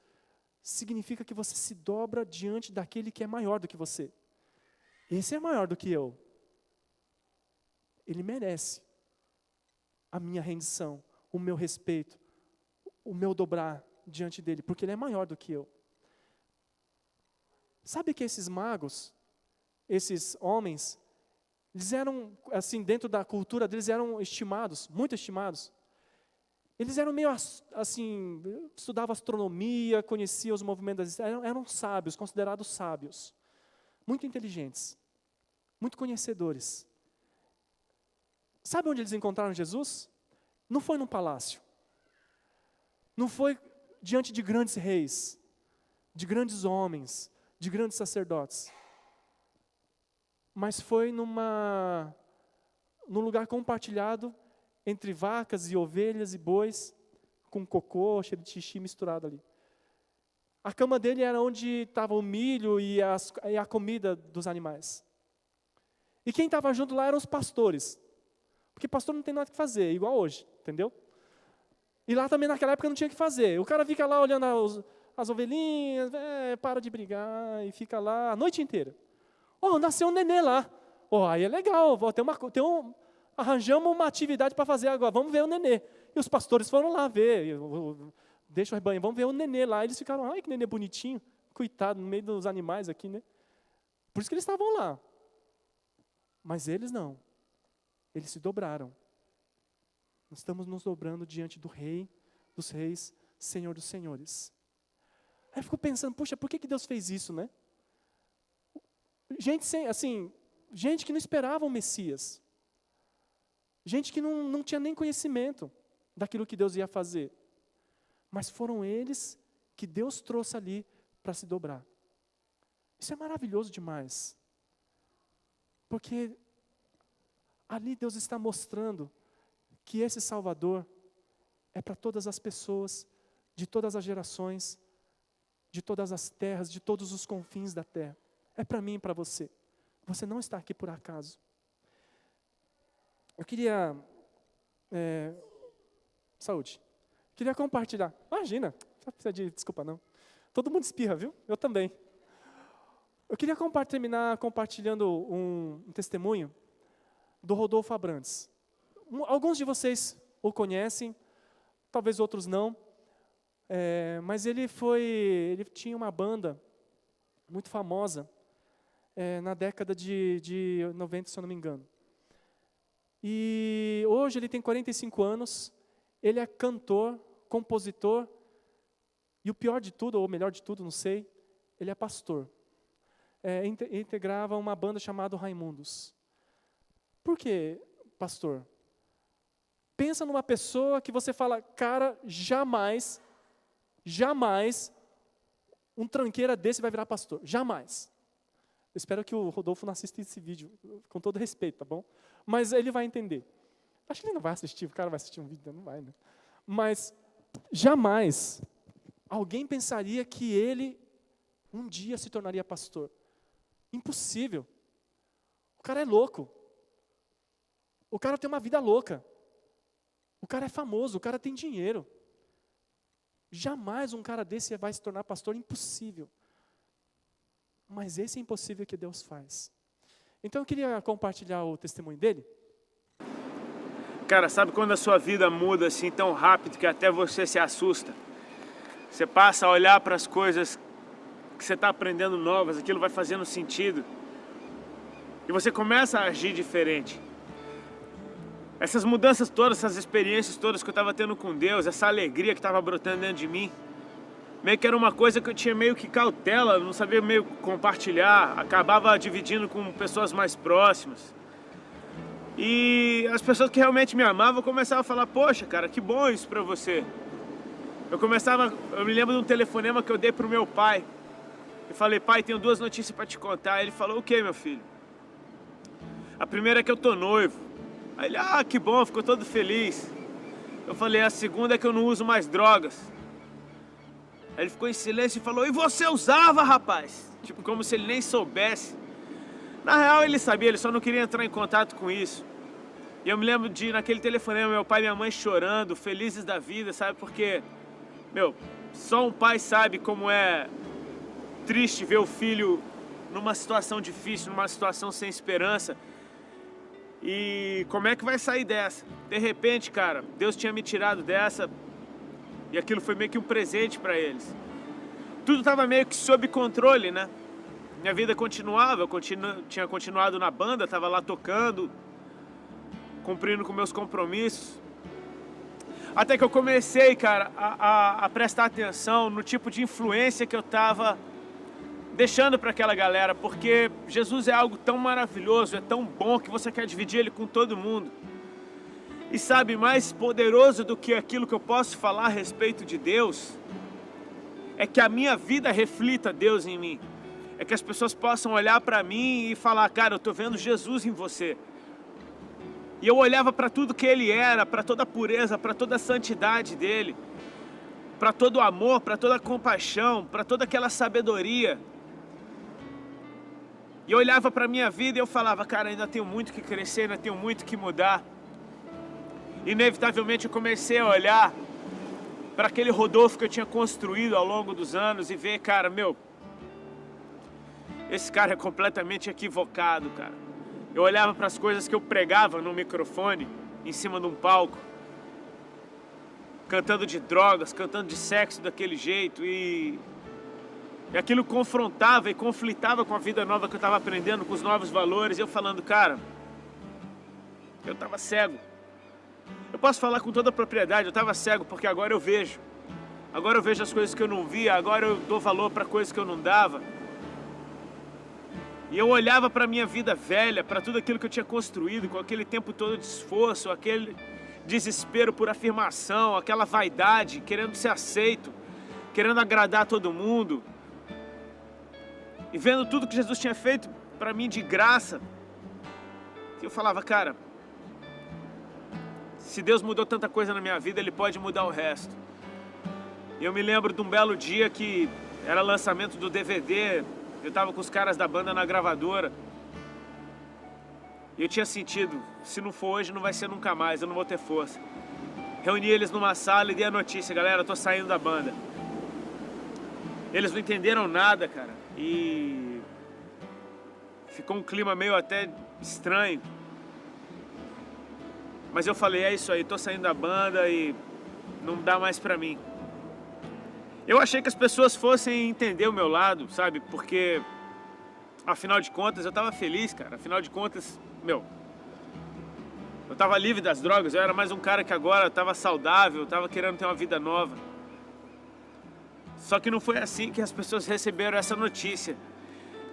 significa que você se dobra diante daquele que é maior do que você. Esse é maior do que eu. Ele merece a minha rendição, o meu respeito, o meu dobrar diante dele, porque ele é maior do que eu. Sabe que esses magos, esses homens, eles eram, assim, dentro da cultura deles, eram estimados, muito estimados. Eles eram meio, assim, estudavam astronomia, conheciam os movimentos das estrelas, eram sábios, considerados sábios, muito inteligentes, muito conhecedores. Sabe onde eles encontraram Jesus? Não foi num palácio, não foi diante de grandes reis, de grandes homens, de grandes sacerdotes, mas foi num lugar compartilhado entre vacas e ovelhas e bois, com cocô, cheio de xixi misturado ali. A cama dele era onde estava o milho e a comida dos animais. E quem estava junto lá eram os pastores. Porque pastor não tem nada que fazer, igual hoje, entendeu? E lá também naquela época não tinha o que fazer. O cara fica lá olhando as ovelhinhas, para de brigar, e fica lá a noite inteira. Nasceu um nenê lá. Aí é legal, arranjamos uma atividade para fazer agora, vamos ver o nenê. E os pastores foram lá ver, deixa o rebanho, vamos ver o nenê lá. Eles ficaram, ai que nenê bonitinho, coitado, no meio dos animais aqui, né? Por isso que eles estavam lá. Mas eles não, eles se dobraram. Nós estamos nos dobrando diante do Rei dos Reis, Senhor dos Senhores. Aí eu fico pensando, puxa, por que Deus fez isso, né? Gente que não esperava o Messias. Gente que não tinha nem conhecimento daquilo que Deus ia fazer. Mas foram eles que Deus trouxe ali para se dobrar. Isso é maravilhoso demais. Porque ali Deus está mostrando que esse Salvador é para todas as pessoas, de todas as gerações, de todas as terras, de todos os confins da terra. É para mim e para você. Você não está aqui por acaso. Eu queria... saúde. Queria compartilhar. Imagina, não precisa de desculpa não. Todo mundo espirra, viu? Eu também. Eu queria terminar compartilhando um testemunho do Rodolfo Abrantes. Alguns de vocês o conhecem, talvez outros não. Mas ele tinha uma banda muito famosa na década de 90, se eu não me engano. E hoje ele tem 45 anos, ele é cantor, compositor, e o pior de tudo, ou o melhor de tudo, não sei, ele é pastor. Integrava uma banda chamada Raimundos. Por que, pastor? Pensa numa pessoa que você fala, cara, jamais um tranqueira desse vai virar pastor. Jamais. Eu espero que o Rodolfo não assista esse vídeo, com todo respeito, tá bom? Mas ele vai entender. Acho que ele não vai assistir, o cara vai assistir um vídeo, não vai, né? Mas jamais alguém pensaria que ele um dia se tornaria pastor. Impossível. O cara é louco. O cara tem uma vida louca. O cara é famoso, o cara tem dinheiro. Jamais um cara desse vai se tornar pastor, impossível. Mas esse é impossível que Deus faz. Então eu queria compartilhar o testemunho dele. Cara, sabe quando a sua vida muda assim tão rápido que até você se assusta? Você passa a olhar para as coisas que você está aprendendo novas, aquilo vai fazendo sentido. E você começa a agir diferente. Essas mudanças todas, essas experiências todas que eu estava tendo com Deus, essa alegria que estava brotando dentro de mim, meio que era uma coisa que eu tinha meio que cautela, não sabia meio compartilhar, acabava dividindo com pessoas mais próximas. E as pessoas que realmente me amavam começavam a falar, poxa, cara, que bom isso pra você. Eu me lembro de um telefonema que eu dei pro meu pai. Eu falei, pai, tenho 2 notícias pra te contar. Ele falou, o que, meu filho? A primeira é que eu tô noivo. Aí ele, que bom, ficou todo feliz. Eu falei, a segunda é que eu não uso mais drogas. Aí ele ficou em silêncio e falou, e você usava, rapaz? Tipo, como se ele nem soubesse. Na real, ele sabia, ele só não queria entrar em contato com isso. E eu me lembro de, naquele telefonema, meu pai e minha mãe chorando, felizes da vida, sabe? Porque, só um pai sabe como é triste ver o filho numa situação difícil, numa situação sem esperança. E como é que vai sair dessa? De repente, cara, Deus tinha me tirado dessa e aquilo foi meio que um presente pra eles. Tudo tava meio que sob controle, né? Minha vida continuava, tinha continuado na banda, tava lá tocando, cumprindo com meus compromissos. Até que eu comecei, cara, a prestar atenção no tipo de influência que eu tava deixando para aquela galera, porque Jesus é algo tão maravilhoso, é tão bom que você quer dividir ele com todo mundo. E sabe, mais poderoso do que aquilo que eu posso falar a respeito de Deus, é que a minha vida reflita Deus em mim. É que as pessoas possam olhar para mim e falar, cara, eu tô vendo Jesus em você. E eu olhava para tudo que ele era, para toda a pureza, para toda a santidade dele, para todo o amor, para toda a compaixão, para toda aquela sabedoria. E eu olhava para a minha vida e eu falava, cara, ainda tenho muito que crescer, ainda tenho muito que mudar. Inevitavelmente eu comecei a olhar para aquele Rodolfo que eu tinha construído ao longo dos anos e ver, cara, esse cara é completamente equivocado, cara. Eu olhava para as coisas que eu pregava no microfone, em cima de um palco, cantando de drogas, cantando de sexo daquele jeito e aquilo confrontava e conflitava com a vida nova que eu estava aprendendo, com os novos valores, e eu falando, cara, eu estava cego. Eu posso falar com toda a propriedade, eu estava cego porque agora eu vejo. Agora eu vejo as coisas que eu não via, agora eu dou valor para coisas que eu não dava. E eu olhava para a minha vida velha, para tudo aquilo que eu tinha construído, com aquele tempo todo de esforço, aquele desespero por afirmação, aquela vaidade, querendo ser aceito, querendo agradar todo mundo. E vendo tudo que Jesus tinha feito para mim de graça, eu falava, cara, se Deus mudou tanta coisa na minha vida, Ele pode mudar o resto. E eu me lembro de um belo dia que era lançamento do DVD, eu tava com os caras da banda na gravadora. E eu tinha sentido, se não for hoje, não vai ser nunca mais, eu não vou ter força. Reuni eles numa sala e dei a notícia, galera, eu tô saindo da banda. Eles não entenderam nada, cara, e ficou um clima meio até estranho. Mas eu falei, é isso aí, tô saindo da banda e não dá mais pra mim. Eu achei que as pessoas fossem entender o meu lado, sabe? Porque, afinal de contas, eu tava feliz, cara. Afinal de contas, eu tava livre das drogas. Eu era mais um cara que agora tava saudável, tava querendo ter uma vida nova. Só que não foi assim que as pessoas receberam essa notícia.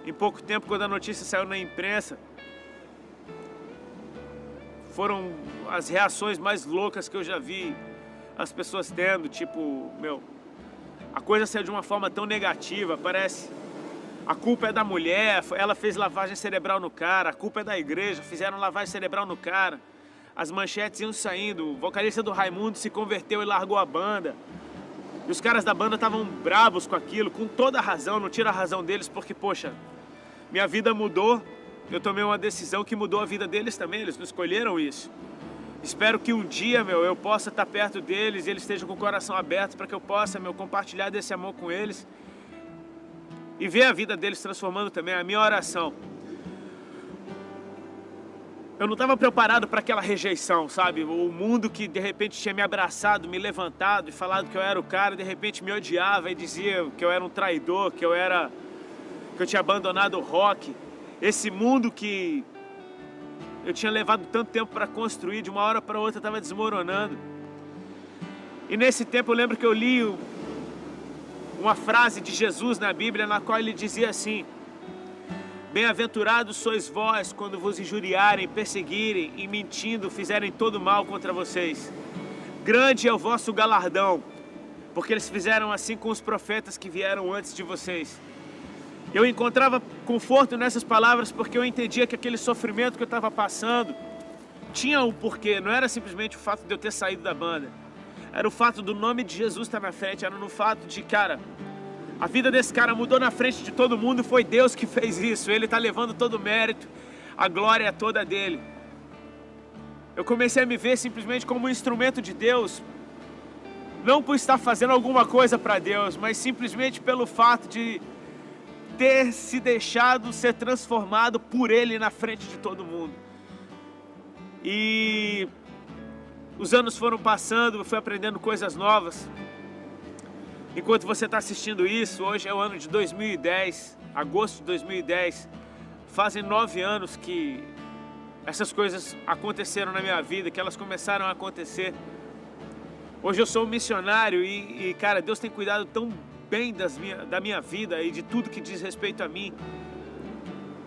Em pouco tempo, quando a notícia saiu na imprensa, foram as reações mais loucas que eu já vi as pessoas tendo, tipo, a coisa saiu de uma forma tão negativa, parece a culpa é da mulher, ela fez lavagem cerebral no cara, a culpa é da igreja, fizeram lavagem cerebral no cara. As manchetes iam saindo, o vocalista do Raimundo se converteu e largou a banda. E os caras da banda estavam bravos com aquilo, com toda a razão, não tira a razão deles, porque, poxa, minha vida mudou, eu tomei uma decisão que mudou a vida deles também, eles não escolheram isso. Espero que um dia, eu possa estar perto deles e eles estejam com o coração aberto para que eu possa, compartilhar desse amor com eles e ver a vida deles transformando também. A minha oração. Eu não estava preparado para aquela rejeição, sabe? O mundo que de repente tinha me abraçado, me levantado e falado que eu era o cara, de repente me odiava e dizia que eu era um traidor, que eu tinha abandonado o rock. Esse mundo que eu tinha levado tanto tempo para construir, de uma hora para outra estava desmoronando. E nesse tempo eu lembro que eu li uma frase de Jesus na Bíblia, na qual ele dizia assim: bem-aventurados sois vós quando vos injuriarem, perseguirem e mentindo fizerem todo mal contra vocês. Grande é o vosso galardão, porque eles fizeram assim com os profetas que vieram antes de vocês. Eu encontrava conforto nessas palavras porque eu entendia que aquele sofrimento que eu estava passando tinha um porquê. Não era simplesmente o fato de eu ter saído da banda. Era o fato do nome de Jesus estar na frente. Era no fato de, cara, a vida desse cara mudou na frente de todo mundo. Foi Deus que fez isso. Ele está levando todo o mérito. A glória é toda dele. Eu comecei a me ver simplesmente como um instrumento de Deus. Não por estar fazendo alguma coisa para Deus, mas simplesmente pelo fato de ter se deixado ser transformado por Ele na frente de todo mundo. E os anos foram passando, eu fui aprendendo coisas novas. Enquanto você está assistindo isso, hoje é o ano de 2010, agosto de 2010. Fazem 9 anos que essas coisas aconteceram na minha vida, que elas começaram a acontecer. Hoje eu sou um missionário e cara, Deus tem cuidado tão bem da minha vida e de tudo que diz respeito a mim.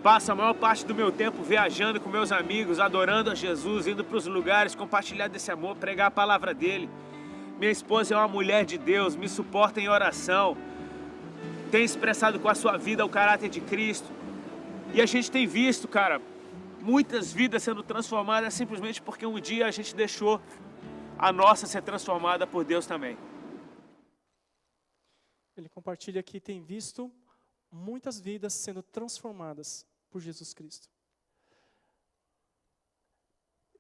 Passo a maior parte do meu tempo viajando com meus amigos, adorando a Jesus, indo para os lugares, compartilhar desse amor, pregar a palavra dele. Minha esposa é uma mulher de Deus, me suporta em oração, tem expressado com a sua vida o caráter de Cristo. E a gente tem visto, cara, muitas vidas sendo transformadas simplesmente porque um dia a gente deixou a nossa ser transformada por Deus também. Ele compartilha que tem visto muitas vidas sendo transformadas por Jesus Cristo.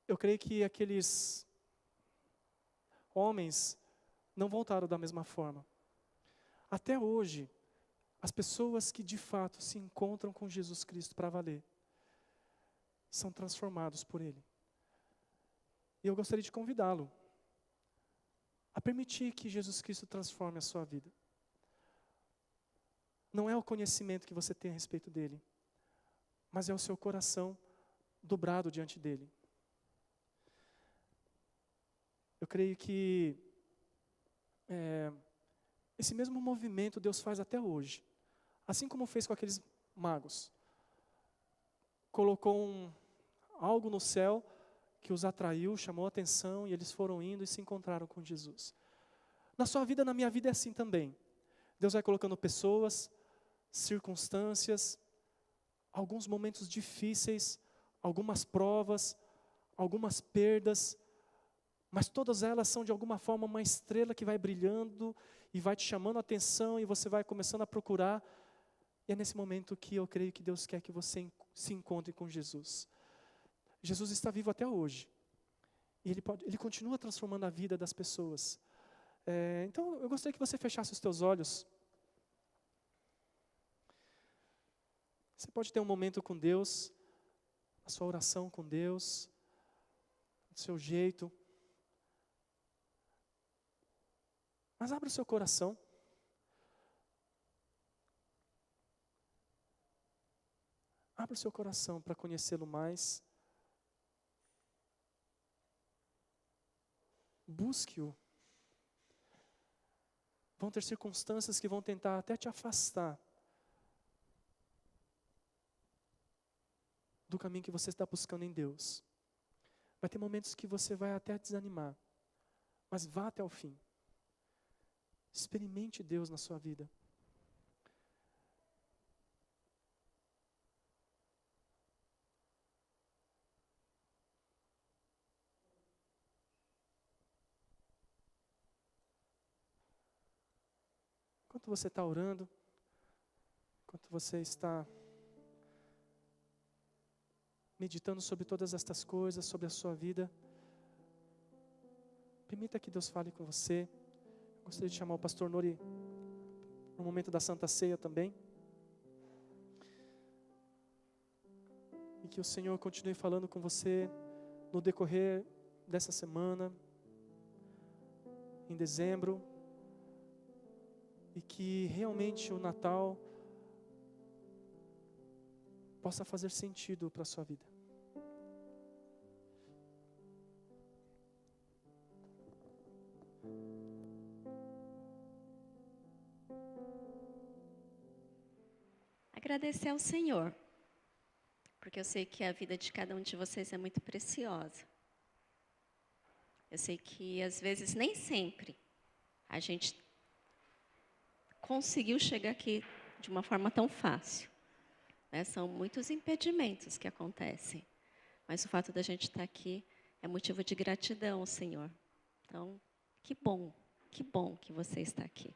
Eu creio que aqueles homens não voltaram da mesma forma. Até hoje, as pessoas que de fato se encontram com Jesus Cristo para valer, são transformados por Ele. E eu gostaria de convidá-lo a permitir que Jesus Cristo transforme a sua vida. Não é o conhecimento que você tem a respeito dele, mas é o seu coração dobrado diante dele. Eu creio que esse mesmo movimento Deus faz até hoje. Assim como fez com aqueles magos. Colocou algo no céu que os atraiu, chamou a atenção, e eles foram indo e se encontraram com Jesus. Na sua vida, na minha vida é assim também. Deus vai colocando pessoas, circunstâncias, alguns momentos difíceis, algumas provas, algumas perdas, mas todas elas são de alguma forma uma estrela que vai brilhando e vai te chamando a atenção e você vai começando a procurar. E é nesse momento que eu creio que Deus quer que você se encontre com Jesus. Jesus está vivo até hoje. E Ele continua transformando a vida das pessoas. Então eu gostaria que você fechasse os teus olhos. Você pode ter um momento com Deus, a sua oração com Deus, do seu jeito. Mas abra o seu coração. Abra o seu coração para conhecê-lo mais. Busque-o. Vão ter circunstâncias que vão tentar até te afastar do caminho que você está buscando em Deus. Vai ter momentos que você vai até desanimar, mas vá até o fim. Experimente Deus na sua vida. Enquanto você está orando, enquanto você está meditando sobre todas estas coisas, sobre a sua vida, Permita que Deus fale com você. Gostaria de chamar o pastor Nori no momento da Santa Ceia também. E que o Senhor continue falando com você no decorrer dessa semana, em dezembro. E que realmente o Natal possa fazer sentido para a sua vida. Agradecer ao Senhor, porque eu sei que a vida de cada um de vocês é muito preciosa. Eu sei que às vezes nem sempre a gente conseguiu chegar aqui de uma forma tão fácil, né? São muitos impedimentos que acontecem, mas o fato da gente estar aqui é motivo de gratidão ao Senhor. Então, que bom que você está aqui.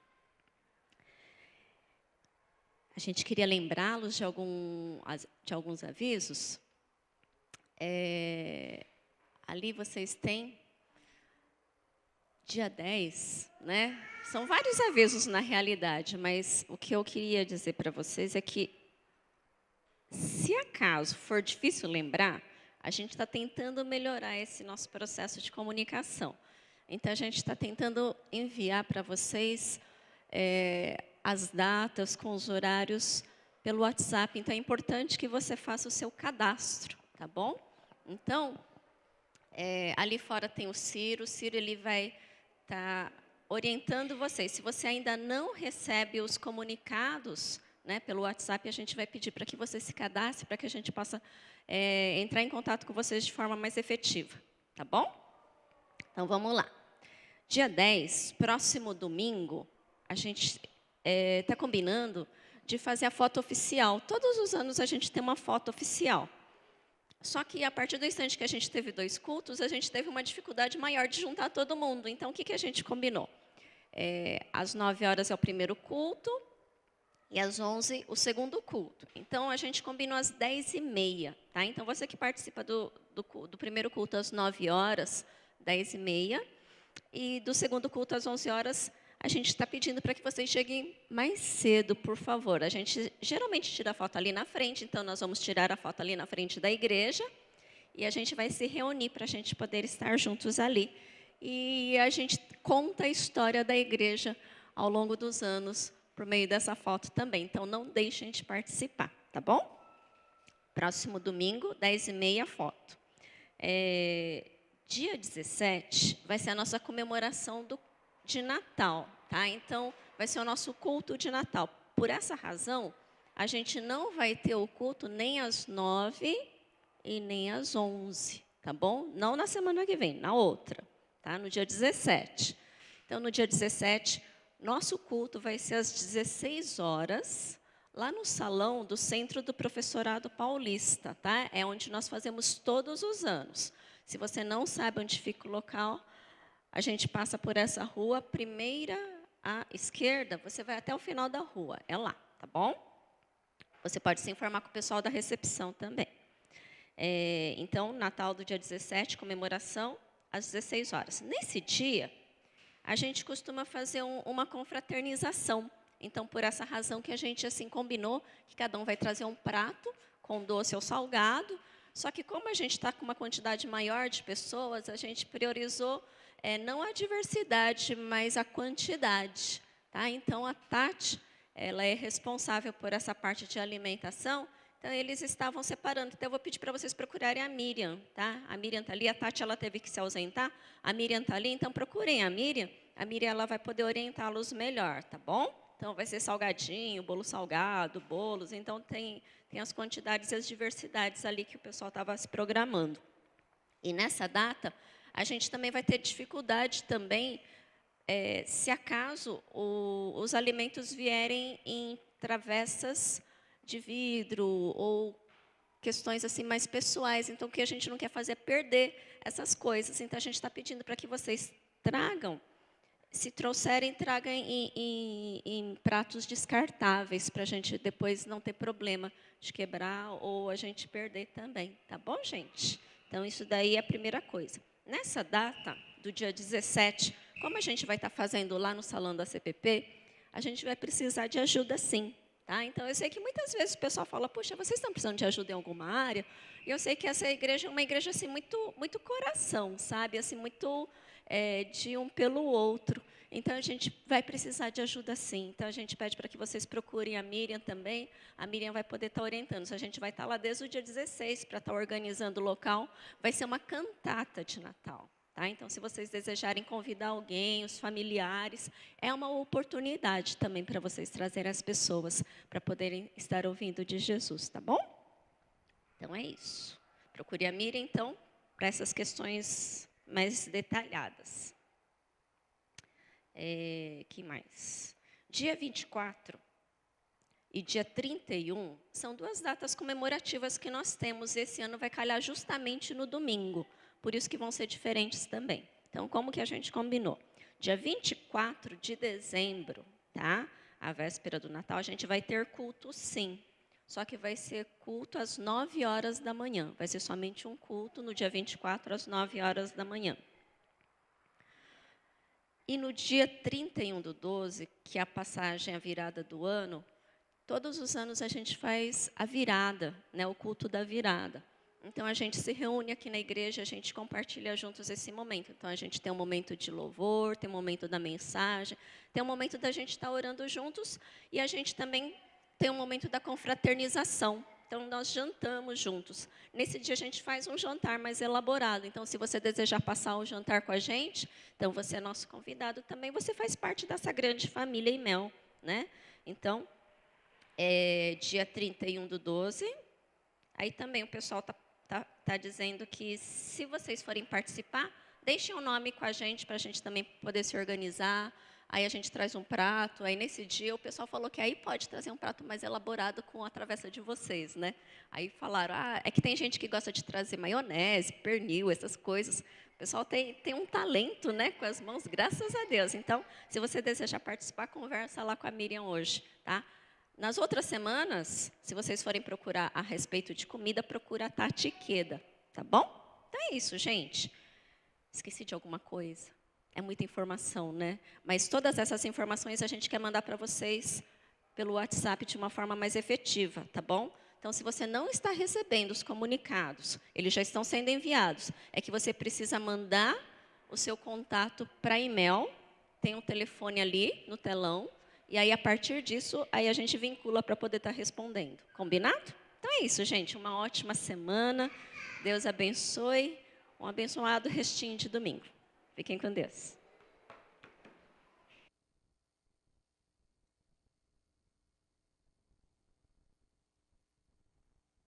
A gente queria lembrá-los de alguns avisos. Ali vocês têm dia 10, né? São vários avisos na realidade, mas o que eu queria dizer para vocês é que, se acaso for difícil lembrar, a gente está tentando melhorar esse nosso processo de comunicação. Então, a gente está tentando enviar para vocês as datas com os horários pelo WhatsApp. Então, é importante que você faça o seu cadastro, tá bom? Então, ali fora tem o Ciro ele vai estar orientando vocês. Se você ainda não recebe os comunicados, né, pelo WhatsApp, a gente vai pedir para que você se cadastre, para que a gente possa entrar em contato com vocês de forma mais efetiva, tá bom? Então, vamos lá. Dia 10, próximo domingo, a gente está combinando de fazer a foto oficial. Todos os anos a gente tem uma foto oficial. Só que, a partir do instante que a gente teve 2 cultos, a gente teve uma dificuldade maior de juntar todo mundo. Então, o que a gente combinou? Às 9 horas é o primeiro culto e às 11 o segundo culto. Então, a gente combinou às 10h30. Tá? Então, você que participa do primeiro culto às 9 horas, 10h30, e do segundo culto às 11 horas, a gente está pedindo para que vocês cheguem mais cedo, por favor. A gente geralmente tira a foto ali na frente, então nós vamos tirar a foto ali na frente da igreja e a gente vai se reunir para a gente poder estar juntos ali. E a gente conta a história da igreja ao longo dos anos por meio dessa foto também. Então, não deixem de participar, tá bom? Próximo domingo, 10h30, foto. Dia 17 vai ser a nossa comemoração de Natal, tá? Então, vai ser o nosso culto de Natal. Por essa razão, a gente não vai ter o culto nem às 9 e nem às 11, tá bom? Não na semana que vem, na outra, tá? No dia 17. Então, no dia 17, nosso culto vai ser às 16 horas, lá no salão do Centro do Professorado Paulista, tá? É onde nós fazemos todos os anos. Se você não sabe onde fica o local, a gente passa por essa rua, primeira à esquerda, você vai até o final da rua, é lá, tá bom? Você pode se informar com o pessoal da recepção também. Então, Natal do dia 17, comemoração, às 16 horas. Nesse dia, a gente costuma fazer uma confraternização. Então, por essa razão que a gente assim combinou, que cada um vai trazer um prato com doce ou salgado, só que como a gente está com uma quantidade maior de pessoas, a gente priorizou não a diversidade, mas a quantidade. Tá? Então, a Tati, ela é responsável por essa parte de alimentação, então eles estavam separando. Então, eu vou pedir para vocês procurarem a Miriam. Tá? A Miriam está ali, a Tati ela teve que se ausentar, a Miriam está ali, então procurem a Miriam ela vai poder orientá-los melhor, tá bom? Então, vai ser salgadinho, bolo salgado, bolos, então tem as quantidades e as diversidades ali que o pessoal estava se programando. E nessa data, a gente também vai ter dificuldade também, se acaso os alimentos vierem em travessas de vidro ou questões assim mais pessoais. Então, o que a gente não quer fazer é perder essas coisas. Então, a gente está pedindo para que vocês tragam, se trouxerem, tragam em pratos descartáveis, para a gente depois não ter problema de quebrar ou a gente perder também. Tá bom, gente? Então, isso daí é a primeira coisa. nessa data, do dia 17, como a gente vai estar fazendo lá no salão da CPP, a gente vai precisar de ajuda sim. Tá? Então, eu sei que muitas vezes o pessoal fala, puxa, vocês estão precisando de ajuda em alguma área? E eu sei que essa igreja é uma igreja assim, muito coração, sabe? Assim, muito de um pelo outro. Então, a gente vai precisar de ajuda sim. Então, a gente pede para que vocês procurem a Miriam também. A Miriam vai poder estar orientando. A gente vai estar lá desde o dia 16 para estar organizando o local. Vai ser uma cantata de Natal. Tá? Então, se vocês desejarem convidar alguém, os familiares, é uma oportunidade também para vocês trazerem as pessoas para poderem estar ouvindo de Jesus, tá bom? Então, é isso. Procure a Miriam, então, para essas questões mais detalhadas. Que mais? Dia 24 e dia 31 são 2 datas comemorativas que nós temos. Esse ano vai calhar justamente no domingo. Por isso que vão ser diferentes também. Então, como que a gente combinou? Dia 24 de dezembro, tá? A véspera do Natal, a gente vai ter culto sim. Só que vai ser culto às 9 horas da manhã. Vai ser somente um culto no dia 24 às 9 horas da manhã. E no dia 31/12, que é a passagem, a virada do ano, todos os anos a gente faz a virada, né? O culto da virada. Então, a gente se reúne aqui na igreja, a gente compartilha juntos esse momento. Então, a gente tem um momento de louvor, tem um momento da mensagem, tem um momento da gente estar orando juntos, e a gente também tem um momento da confraternização. Então, nós jantamos juntos. Nesse dia, a gente faz um jantar mais elaborado. Então, se você desejar passar o jantar com a gente, então, você é nosso convidado também, você faz parte dessa grande família Imel, né? Então, dia 31/12, aí também o pessoal tá dizendo que se vocês forem participar, deixem um nome com a gente para a gente também poder se organizar. Aí a gente traz um prato. Aí nesse dia o pessoal falou que aí pode trazer um prato mais elaborado com a travessa de vocês, né? Aí falaram, é que tem gente que gosta de trazer maionese, pernil, essas coisas. O pessoal tem um talento, né, com as mãos, graças a Deus. Então, se você desejar participar, conversa lá com a Miriam hoje, tá? Nas outras semanas, se vocês forem procurar a respeito de comida, procura a Tati Queda, tá bom? Então é isso, gente. Esqueci de alguma coisa. É muita informação, né? Mas todas essas informações a gente quer mandar para vocês pelo WhatsApp de uma forma mais efetiva, tá bom? Então, se você não está recebendo os comunicados, eles já estão sendo enviados, é que você precisa mandar o seu contato para a e-mail, tem um telefone ali no telão, e aí, a partir disso, aí a gente vincula para poder estar respondendo. Combinado? Então é isso, gente. Uma ótima semana. Deus abençoe. Um abençoado restinho de domingo. Fiquem com Deus.